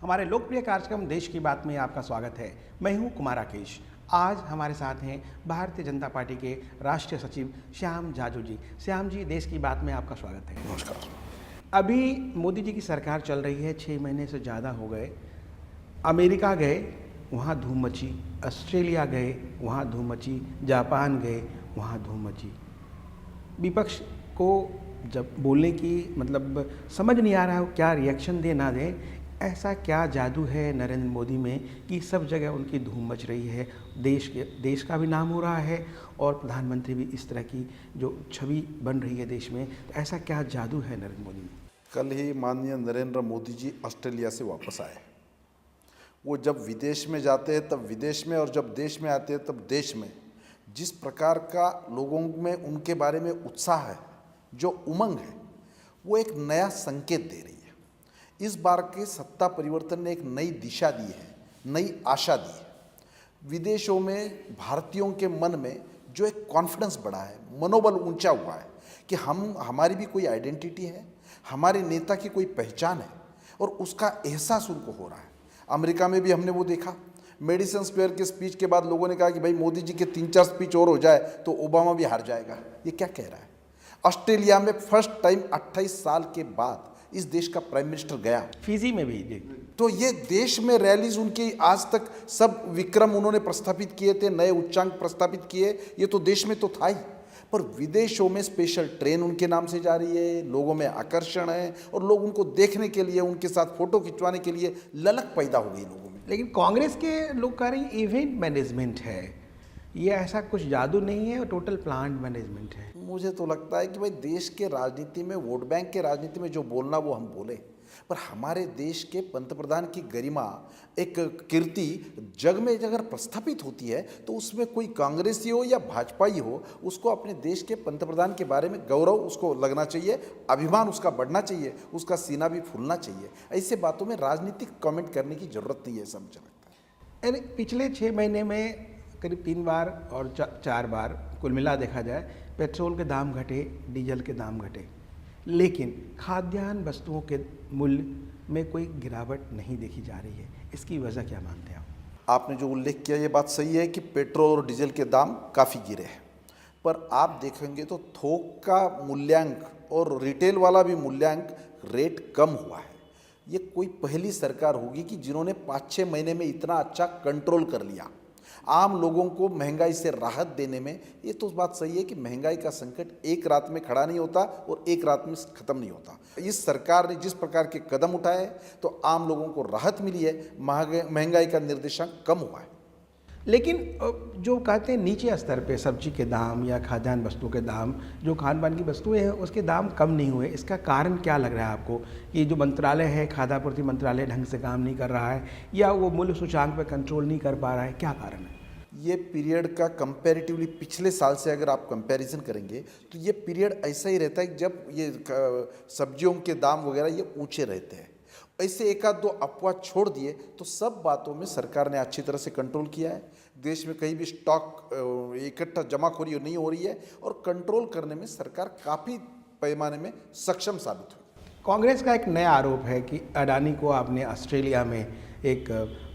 हमारे लोकप्रिय कार्यक्रम देश की बात में आपका स्वागत है। मैं हूं कुमार राकेश। आज हमारे साथ हैं भारतीय जनता पार्टी के राष्ट्रीय सचिव श्याम जाजू जी। श्याम जी, देश की बात में आपका स्वागत है। नमस्कार। अभी मोदी जी की सरकार चल रही है, 6 महीने से ज़्यादा हो गए। अमेरिका गए, वहाँ धूम मची। ऑस्ट्रेलिया गए, वहाँ धूम मची। जापान गए, वहाँ धूम मची। विपक्ष को जब बोलने की समझ नहीं आ रहा है क्या रिएक्शन दे ना दे। ऐसा क्या जादू है नरेंद्र मोदी में कि सब जगह उनकी धूम मच रही है, देश का भी नाम हो रहा है और प्रधानमंत्री भी इस तरह की जो छवि बन रही है देश में। तो ऐसा क्या जादू है नरेंद्र मोदी में? कल ही माननीय नरेंद्र मोदी जी ऑस्ट्रेलिया से वापस आए। वो जब विदेश में जाते हैं तब विदेश में, और जब देश में आते हैं तब देश में, जिस प्रकार का लोगों में उनके बारे में उत्साह है, जो उमंग है, वो एक नया संकेत दे रही है। इस बार के सत्ता परिवर्तन ने एक नई दिशा दी है, नई आशा दी है। विदेशों में भारतीयों के मन में जो एक कॉन्फिडेंस बढ़ा है, मनोबल ऊंचा हुआ है कि हमारी भी कोई आइडेंटिटी है, हमारे नेता की कोई पहचान है, और उसका एहसास उनको हो रहा है। अमेरिका में भी हमने वो देखा। मेडिसन स्क्वायर के स्पीच के बाद लोगों ने कहा कि भाई मोदी जी के 3-4 स्पीच और हो जाए तो ओबामा भी हार जाएगा। ये क्या कह रहा है? ऑस्ट्रेलिया में फर्स्ट टाइम 28 साल के बाद इस देश का प्राइम मिनिस्टर गया। फिजी में भी तो ये देश में रैलीज उनकी आज तक सब विक्रम उन्होंने प्रस्थापित किए थे, नए उच्चांक प्रस्थापित किए। ये तो देश में तो था ही, पर विदेशों में स्पेशल ट्रेन उनके नाम से जा रही है, लोगों में आकर्षण है, और लोग उनको देखने के लिए, उनके साथ फोटो खिंचवाने के लिए ललक पैदा हो गई लोगों में। लेकिन कांग्रेस के लोग कह रहे हैं इवेंट मैनेजमेंट है, ये ऐसा कुछ जादू नहीं है, टोटल प्लान मैनेजमेंट है। मुझे तो लगता है कि भाई देश के राजनीति में, वोट बैंक के राजनीति में जो बोलना वो हम बोले, पर हमारे देश के पंतप्रधान की गरिमा, एक कीर्ति जग में अगर प्रस्थापित होती है तो उसमें कोई कांग्रेसी हो या भाजपाई हो, उसको अपने देश के पंतप्रधान के बारे में गौरव उसको लगना चाहिए, अभिमान उसका बढ़ना चाहिए, उसका सीना भी फूलना चाहिए। ऐसे बातों में राजनीतिक कमेंट करने की जरूरत नहीं है, ऐसा मुझे लगता है। अरे पिछले 6 महीने में करीब 3 बार और 4 बार कुल मिला देखा जाए, पेट्रोल के दाम घटे, डीजल के दाम घटे, लेकिन खाद्यान्न वस्तुओं के मूल्य में कोई गिरावट नहीं देखी जा रही है। इसकी वजह क्या मानते हैं आप? आपने जो उल्लेख किया ये बात सही है कि पेट्रोल और डीजल के दाम काफ़ी गिरे हैं, पर आप देखेंगे तो थोक का मूल्यांक और रिटेल वाला भी मूल्यांक रेट कम हुआ है। ये कोई पहली सरकार होगी कि जिन्होंने 5-6 महीने में इतना अच्छा कंट्रोल कर लिया। आम लोगों को महंगाई से राहत देने में, ये तो बात सही है कि महंगाई का संकट एक रात में खड़ा नहीं होता और एक रात में ख़त्म नहीं होता। इस सरकार ने जिस प्रकार के कदम उठाए तो आम लोगों को राहत मिली है, महंगाई का निर्देशांक कम हुआ है। लेकिन जो कहते हैं नीचे स्तर पे सब्जी के दाम या खाद्यान्न वस्तुओं के दाम, जो खान पान की वस्तुएं हैं, उसके दाम कम नहीं हुए। इसका कारण क्या लग रहा है आपको? कि जो मंत्रालय है, खाद्य आपूर्ति मंत्रालय ढंग से काम नहीं कर रहा है, या वो मूल्य सूचांक पे कंट्रोल नहीं कर पा रहा है? क्या कारण है? ये पीरियड का कंपैरेटिवली पिछले साल से अगर आप कंपैरिजन करेंगे तो ये पीरियड ऐसा ही रहता है जब ये सब्जियों के दाम वगैरह ये ऊंचे रहते हैं। ऐसे एक आध दो अफवाह छोड़ दिए तो सब बातों में सरकार ने अच्छी तरह से कंट्रोल किया है। देश में कहीं भी स्टॉक इकट्ठा जमाखोरी नहीं हो रही है, और कंट्रोल करने में सरकार काफ़ी पैमाने में सक्षम साबित हुई। कांग्रेस का एक नया आरोप है कि अडानी को आपने ऑस्ट्रेलिया में एक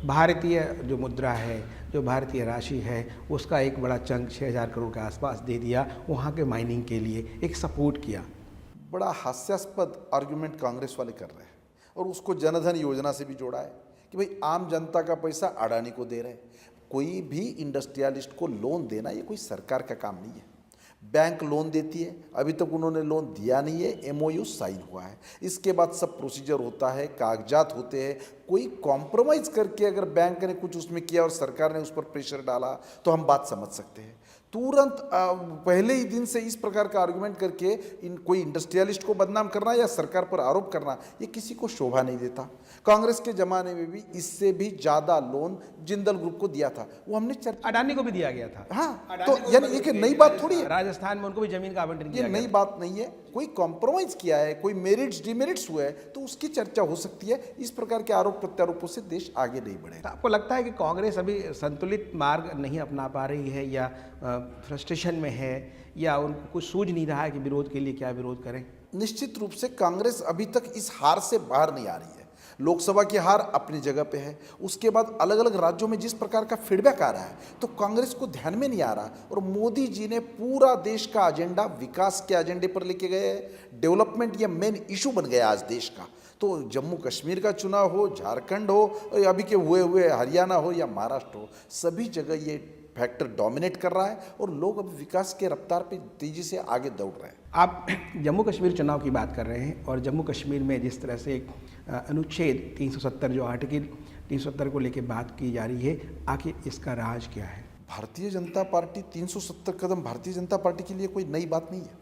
भारतीय जो मुद्रा है, जो भारतीय राशि है, उसका एक बड़ा चंक 6,000 करोड़ के आसपास दे दिया वहाँ के माइनिंग के लिए, एक सपोर्ट किया। बड़ा हास्यास्पद आर्गुमेंट कांग्रेस वाले कर रहे हैं, और उसको जनधन योजना से भी जोड़ा है कि भाई आम जनता का पैसा अडानी को दे रहे हैं। कोई भी इंडस्ट्रियलिस्ट को लोन देना ये कोई सरकार का काम नहीं है। बैंक लोन देती है, अभी तक उन्होंने लोन दिया नहीं है, एमओयू साइन हुआ है। इसके बाद सब प्रोसीजर होता है, कागजात होते हैं। कोई कॉम्प्रोमाइज़ करके अगर बैंक ने कुछ उसमें किया और सरकार ने उस पर प्रेशर डाला तो हम बात समझ सकते हैं। तुरंत पहले ही दिन से इस प्रकार का आर्गुमेंट करके कोई इंडस्ट्रियलिस्ट को बदनाम करना या सरकार पर आरोप करना, ये किसी को शोभा नहीं देता। कांग्रेस के जमाने में भी इससे भी ज़्यादा लोन जिंदल ग्रुप को दिया था, वो हमने अडानी को भी दिया गया था। हाँ, तो यानी ये नई बात थोड़ी है। राजस्थान में उनको भी जमीन का आवंटन किया ये नई बात नहीं है। कोई कॉम्प्रोमाइज किया है, कोई मेरिट्स डिमेरिट्स हुए हैं तो उसकी चर्चा हो सकती है। इस प्रकार के आरोप प्रत्यारोपों से देश आगे नहीं बढ़ेगा। तो आपको लगता है कि कांग्रेस अभी संतुलित मार्ग नहीं अपना पा रही है, या फ्रस्ट्रेशन में है, या उनको कुछ सूझ नहीं रहा है कि विरोध के लिए क्या विरोध करें? निश्चित रूप से कांग्रेस अभी तक इस हार से बाहर नहीं आ रही है। लोकसभा की हार अपनी जगह पे है। उसके बाद अलग अलग राज्यों में जिस प्रकार का फीडबैक आ रहा है तो कांग्रेस को ध्यान में नहीं आ रहा, और मोदी जी ने पूरा देश का एजेंडा विकास के एजेंडे पर लेके गए हैं। डेवलपमेंट ये मेन इशू बन गया आज देश का। तो जम्मू कश्मीर का चुनाव हो, झारखंड हो, अभी के हुए हरियाणा हो या महाराष्ट्र हो, सभी जगह ये फैक्टर डोमिनेट कर रहा है और लोग अब विकास के रफ्तार पे तेजी से आगे दौड़ रहे हैं। आप जम्मू कश्मीर चुनाव की बात कर रहे हैं और जम्मू कश्मीर में जिस तरह से अनुच्छेद 370 जो आर्टिकल 370 को लेकर बात की जा रही है, आखिर इसका राज क्या है? भारतीय जनता पार्टी 370 कदम भारतीय जनता पार्टी के लिए कोई नई बात नहीं है।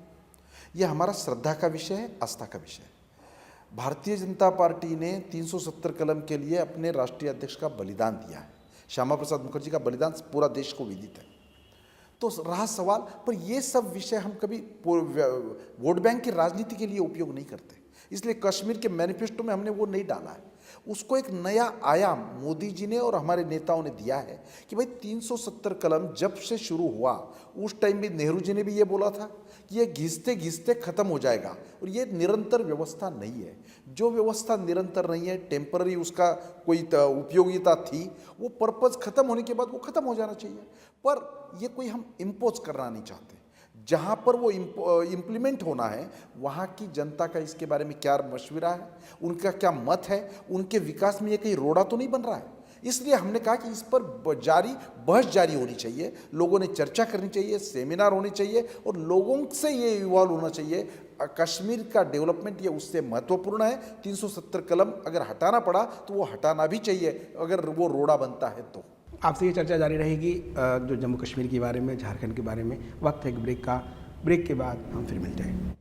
यह हमारा श्रद्धा का विषय है, आस्था का विषय है। भारतीय जनता पार्टी ने 370 कदम के लिए अपने राष्ट्रीय अध्यक्ष का बलिदान दिया है। श्यामा प्रसाद मुखर्जी का बलिदान पूरा देश को विदित है। तो रहा सवाल, पर ये सब विषय हम कभी वोट बैंक की राजनीति के लिए उपयोग नहीं करते, इसलिए कश्मीर के मैनिफेस्टो में हमने वो नहीं डाला है। उसको एक नया आयाम मोदी जी ने और हमारे नेताओं ने दिया है कि भाई 370 कलम जब से शुरू हुआ उस टाइम भी नेहरू जी ने भी ये बोला था कि ये घिसते घिसते खत्म हो जाएगा, और ये निरंतर व्यवस्था नहीं है। जो व्यवस्था निरंतर नहीं है, टेम्पररी उसका कोई उपयोगिता थी, वो पर्पज़ खत्म होने के बाद वो खत्म हो जाना चाहिए। पर ये कोई हम इम्पोज करना नहीं चाहते। जहाँ पर वो इम्प्लीमेंट होना है वहाँ की जनता का इसके बारे में क्या मशवरा है, उनका क्या मत है, उनके विकास में ये कहीं रोड़ा तो नहीं बन रहा है। इसलिए हमने कहा कि इस पर बहस जारी होनी चाहिए, लोगों ने चर्चा करनी चाहिए, सेमिनार होने चाहिए और लोगों से ये इवॉल्व होना चाहिए। कश्मीर का डेवलपमेंट ये उससे महत्वपूर्ण है। 370 कलम अगर हटाना पड़ा तो वो हटाना भी चाहिए, अगर वो रोड़ा बनता है तो। आपसे ये चर्चा जारी रहेगी जो जम्मू कश्मीर के बारे में, झारखंड के बारे में। वक्त है एक ब्रेक का, ब्रेक के बाद हम फिर मिलते हैं।